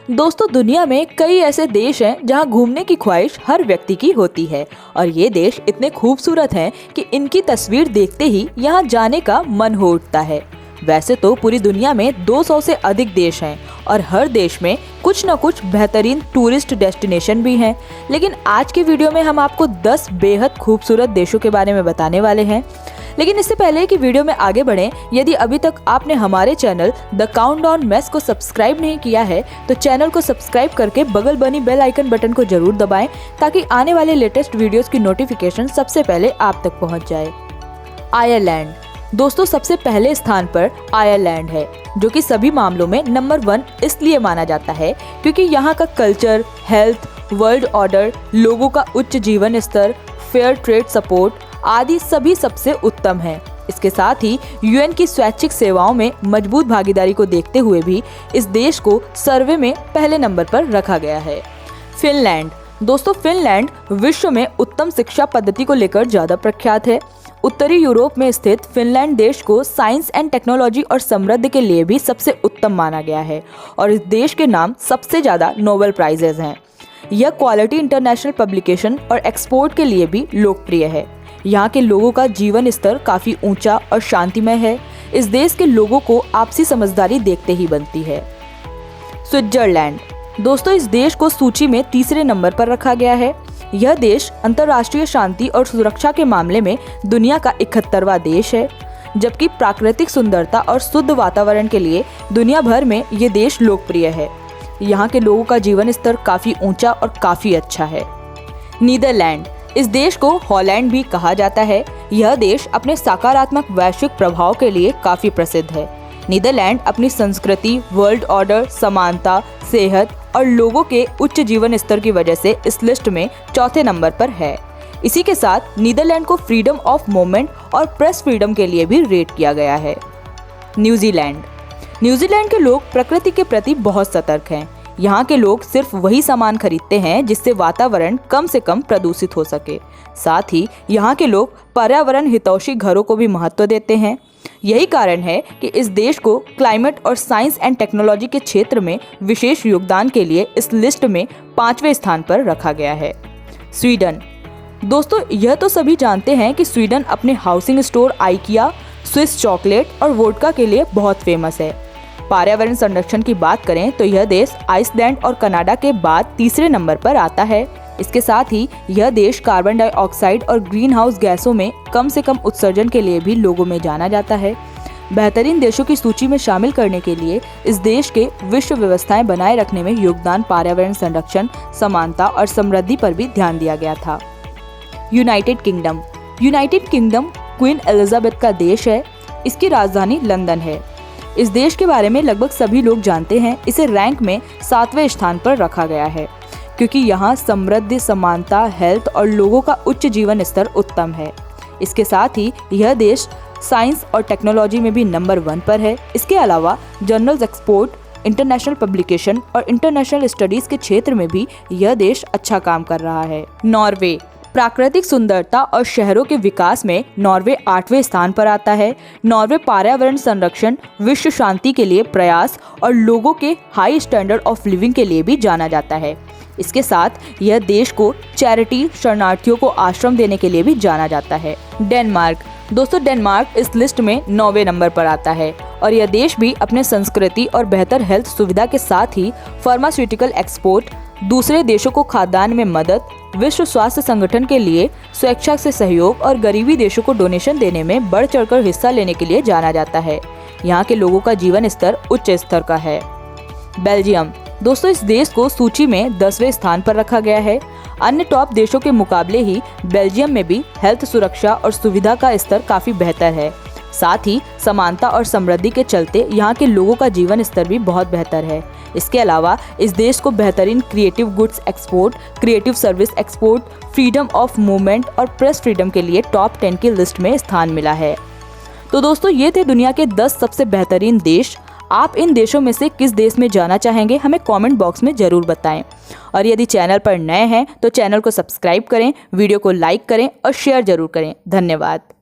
दोस्तों, दुनिया में कई ऐसे देश हैं जहां घूमने की ख्वाहिश हर व्यक्ति की होती है और ये देश इतने खूबसूरत हैं कि इनकी तस्वीर देखते ही यहां जाने का मन हो उठता है। वैसे तो पूरी दुनिया में 200 से अधिक देश हैं और हर देश में कुछ न कुछ बेहतरीन टूरिस्ट डेस्टिनेशन भी हैं। लेकिन आज के वीडियो में हम आपको 10 बेहद खूबसूरत देशों के बारे में बताने वाले हैं। लेकिन इससे पहले कि वीडियो में आगे बढ़ें, यदि अभी तक आपने हमारे चैनल द काउंटडाउन मेस को सब्सक्राइब नहीं किया है तो चैनल को सब्सक्राइब करके बगल बनी बेल आइकन बटन को जरूर दबाएं ताकि आने वाले लेटेस्ट वीडियोस की नोटिफिकेशन सबसे पहले आप तक पहुंच जाए। आयरलैंड। दोस्तों, सबसे पहले स्थान पर आयरलैंड है, जो कि सभी मामलों में नंबर 1 इसलिए माना जाता है क्योंकि यहाँ का कल्चर, हेल्थ, वर्ल्ड ऑर्डर, लोगों का उच्च जीवन स्तर, फेयर ट्रेड सपोर्ट आदि सभी सबसे उत्तम है। इसके साथ ही यूएन की स्वैच्छिक सेवाओं में मजबूत भागीदारी को देखते हुए भी इस देश को सर्वे में पहले नंबर पर रखा गया है। फिनलैंड। दोस्तों, फिनलैंड विश्व में उत्तम शिक्षा पद्धति को लेकर ज्यादा प्रख्यात है। उत्तरी यूरोप में स्थित फिनलैंड देश को साइंस एंड टेक्नोलॉजी और समृद्धि के लिए भी सबसे उत्तम माना गया है और इस देश के नाम सबसे ज्यादा नोबेल प्राइजेज हैं। यह क्वालिटी इंटरनेशनल पब्लिकेशन और एक्सपोर्ट के लिए भी लोकप्रिय है। यहाँ के लोगों का जीवन स्तर काफी ऊंचा और शांतिमय है। इस देश के लोगों को आपसी समझदारी देखते ही बनती है। स्विट्जरलैंड। दोस्तों, इस देश को सूची में तीसरे नंबर पर रखा गया है। यह देश अंतर्राष्ट्रीय शांति और सुरक्षा के मामले में दुनिया का 71वां देश है, जबकि प्राकृतिक सुंदरता और शुद्ध वातावरण के लिए दुनिया भर में ये देश लोकप्रिय है। यहाँ के लोगों का जीवन स्तर काफी ऊंचा और काफी अच्छा है। नीदरलैंड। इस देश को हॉलैंड भी कहा जाता है। यह देश अपने सकारात्मक वैश्विक प्रभाव के लिए काफी प्रसिद्ध है। नीदरलैंड अपनी संस्कृति, वर्ल्ड ऑर्डर, समानता, सेहत और लोगों के उच्च जीवन स्तर की वजह से इस लिस्ट में चौथे नंबर पर है। इसी के साथ नीदरलैंड को फ्रीडम ऑफ मूवमेंट और प्रेस फ्रीडम के लिए भी रेट किया गया है। न्यूजीलैंड। न्यूजीलैंड के लोग प्रकृति के प्रति बहुत सतर्क हैं। यहाँ के लोग सिर्फ वही सामान खरीदते हैं जिससे वातावरण कम से कम प्रदूषित हो सके। साथ ही यहाँ के लोग पर्यावरण हितैषी घरों को भी महत्व देते हैं। यही कारण है कि इस देश को क्लाइमेट और साइंस एंड टेक्नोलॉजी के क्षेत्र में विशेष योगदान के लिए इस लिस्ट में 5वें स्थान पर रखा गया है। स्वीडन। दोस्तों, यह तो सभी जानते हैं कि स्वीडन अपने housing store, IKEA, Swiss chocolate और वोडका के लिए बहुत फेमस है। पर्यावरण संरक्षण की बात करें तो यह देश आइसलैंड और कनाडा के बाद तीसरे नंबर पर आता है। इसके साथ ही यह देश कार्बन डाइऑक्साइड और ग्रीन हाउस गैसों में कम से कम उत्सर्जन के लिए भी लोगों में जाना जाता है। बेहतरीन देशों की सूची में शामिल करने के लिए इस देश के विश्व व्यवस्थाएं बनाए रखने में योगदान, पर्यावरण संरक्षण, समानता और समृद्धि पर भी ध्यान दिया गया था। United kingdom. United kingdom queen Elizabeth का देश है। इसकी राजधानी लंदन है। इस देश के बारे में लगभग सभी लोग जानते हैं। इसे रैंक में 7वें स्थान पर रखा गया है क्योंकि यहाँ समृद्धि, समानता, हेल्थ और लोगों का उच्च जीवन स्तर उत्तम है। इसके साथ ही यह देश साइंस और टेक्नोलॉजी में भी नंबर 1 पर है। इसके अलावा जर्नल्स एक्सपोर्ट, इंटरनेशनल पब्लिकेशन और इंटरनेशनल स्टडीज के क्षेत्र में भी यह देश अच्छा काम कर रहा है। नॉर्वे। प्राकृतिक सुंदरता और शहरों के विकास में नॉर्वे 8वें स्थान पर आता है। नॉर्वे पर्यावरण संरक्षण, विश्व शांति के लिए प्रयास और लोगों के हाई स्टैंडर्ड ऑफ लिविंग के लिए भी जाना जाता है। इसके साथ यह देश को चैरिटी, शरणार्थियों को आश्रम देने के लिए भी जाना जाता है। डेनमार्क। दोस्तों, डेनमार्क इस लिस्ट में 9वें नंबर पर आता है और यह देश भी अपने संस्कृति और बेहतर हेल्थ सुविधा के साथ ही फार्मास्यूटिकल एक्सपोर्ट, दूसरे देशों को खाद्यान्न में मदद, विश्व स्वास्थ्य संगठन के लिए स्वेच्छा से सहयोग और गरीबी देशों को डोनेशन देने में बढ़ चढ़कर हिस्सा लेने के लिए जाना जाता है। यहाँ के लोगों का जीवन स्तर उच्च स्तर का है। बेल्जियम। दोस्तों, इस देश को सूची में 10वें स्थान पर रखा गया है। अन्य टॉप देशों के मुकाबले ही बेल्जियम में भी हेल्थ सुरक्षा और सुविधा का स्तर काफी बेहतर है। साथ ही समानता और समृद्धि के चलते यहाँ के लोगों का जीवन स्तर भी बहुत बेहतर है। इसके अलावा इस देश को बेहतरीन creative goods export, creative service export, freedom of movement और प्रेस फ्रीडम के लिए टॉप 10 की लिस्ट में स्थान मिला है। तो दोस्तों, ये थे दुनिया के 10 सबसे बेहतरीन देश। आप इन देशों में से किस देश में जाना चाहेंगे हमें कमेंट बॉक्स में जरूर बताएं। और यदि चैनल पर नए हैं तो चैनल को सब्सक्राइब करें, वीडियो को लाइक करें और शेयर जरूर करें। धन्यवाद।